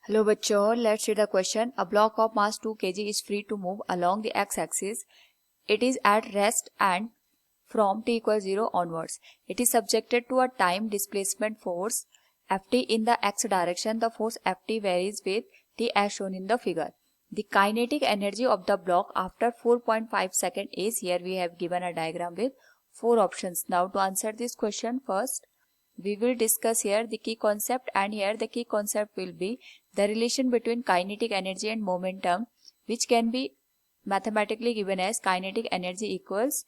Hello bachcho, let's see the question. A block of mass 2 kg is free to move along the x-axis. It is at rest and from t equals 0 onwards. It is subjected to a time displacement force Ft in the x direction. The force Ft varies with t as shown in the figure. The kinetic energy of the block after 4.5 seconds is, here we have given a diagram with 4 options. Now to answer this question, first we will discuss here the key concept, and here the key concept will be the relation between kinetic energy and momentum, which can be mathematically given as kinetic energy equals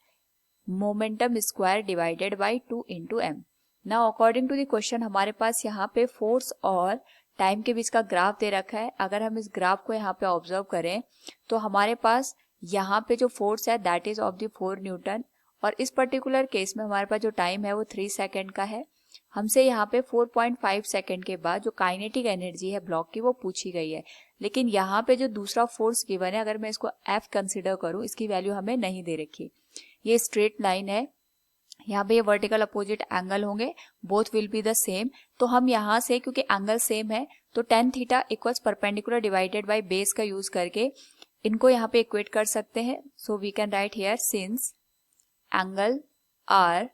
momentum square divided by 2 into m. Now according to the question हमारे पास यहाँ पे force और time के बीच का graph दे रखा है. अगर हम इस ग्राफ को यहाँ पे ऑब्जर्व करें तो हमारे पास यहाँ पे जो फोर्स है that is of the 4 Newton, और इस पर्टिकुलर केस में हमारे पास जो टाइम है वो 3 सेकेंड का है. हमसे यहाँ पे 4.5 सेकेंड के बाद जो काइनेटिक एनर्जी है ब्लॉक की वो पूछी गई है, लेकिन यहाँ पे जो दूसरा फोर्स गिवन है, अगर मैं इसको F कंसिडर करूँ, इसकी वैल्यू हमें नहीं दे रखी. ये स्ट्रेट लाइन है, यहाँ पे ये वर्टिकल अपोजिट एंगल होंगे, both will be the same. तो हम यहाँ से क्योंकि एंगल सेम है तो tan theta equals perpendicular divided by base का यूज करके इनको यहाँ पे इक्वेट कर सकते हैं. So we can write here since angle are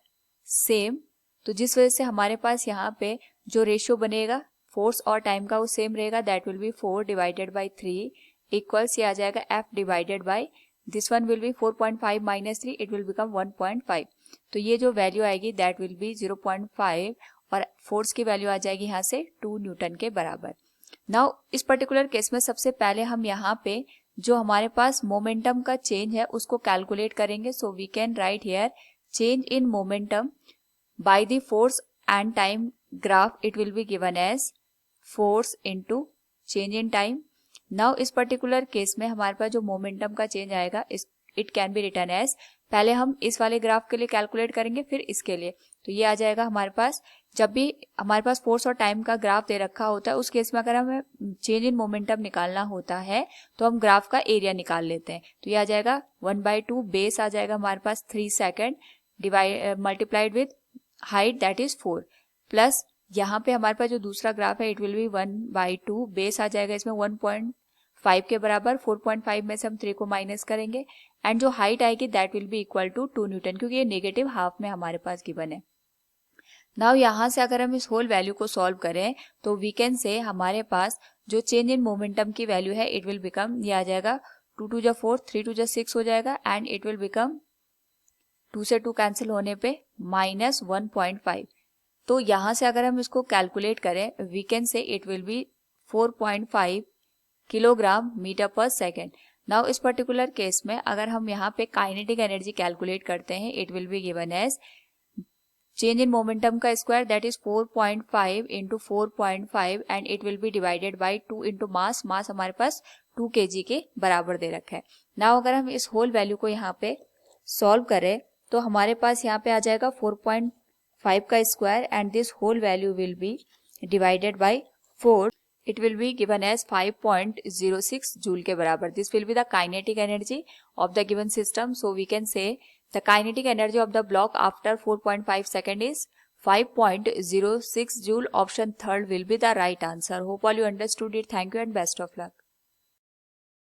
same, तो जिस वजह से हमारे पास यहाँ पे जो रेशियो बनेगा फोर्स और टाइम का वो सेम रहेगा, that will B 4 divided by 3 equals ये आ जाएगा F divided by this one will be 4.5 minus 3, it will become 1.5. तो ये जो वैल्यू आएगी दैट विल बी 0.5 और फोर्स की वैल्यू आ जाएगी यहाँ से 2 न्यूटन के बराबर. नाउ इस पर्टिकुलर केस में सबसे पहले हम यहाँ पे जो हमारे पास मोमेंटम का चेंज है उसको कैलकुलेट करेंगे. So we can write here change in momentum by the force and time graph, it will be given as force into change in time. Now इस particular case में हमारे पास जो momentum का change आएगा it can be written as, पहले हम इस वाले ग्राफ के लिए कैलकुलेट करेंगे फिर इसके लिए. तो ये आ जाएगा हमारे पास, जब भी हमारे पास फोर्स और टाइम का ग्राफ दे रखा होता है उस केस में अगर हमें चेंज इन मोमेंटम निकालना होता है तो हम ग्राफ का एरिया निकाल लेते हैं. तो ये आ जाएगा 1/2 बेस आ जाएगा हमारे पास 3 second divide multiplied with height that is 4 plus यहाँ पे हमारे पास जो दूसरा ग्राफ है इट विल बी 1/2 बेस आ जाएगा इसमें 1.5 के बराबर. 4.5 में से हम 3 को माइनस करेंगे एंड जो हाइट आएगी that will be equal to 2 newton, क्योंकि ये नेगेटिव हाफ में हमारे पास गिवन है. नाउ यहाँ से अगर हम इस होल वैल्यू को सॉल्व करें तो वी कैन से हमारे पास जो चेंज इन मोमेंटम की वैल्यू है इट विल बिकम, ये आ जाएगा 2 2 जा 4 3 2 जा 6 हो जाएगा एंड इट विल बिकम 2 से 2 कैंसिल होने पे माइनस 1.5. तो यहाँ से अगर हम इसको कैलकुलेट करें we can say it will be 4.5 kilogram metre per second. Now इस पर्टिकुलर केस में अगर हम यहाँ पे काइनेटिक एनर्जी कैलकुलेट करते हैं it will be given as change in momentum का square that is 4.5 into 4.5 and it will be divided by 2 into mass. Mass हमारे पास 2 kg के बराबर दे रखा है. नाउ अगर हम इस होल वैल्यू को यहाँ पे सॉल्व करें तो हमारे पास यहाँ पे आ जाएगा 4.5 का square and this whole value will be divided by 4. It will be given as 5.06 joule के बराबर. This will be the kinetic energy of the given system. So we can say the kinetic energy of the block after 4.5 second is 5.06 joule. Option third will be the right answer. Hope all you understood it. Thank you and best of luck.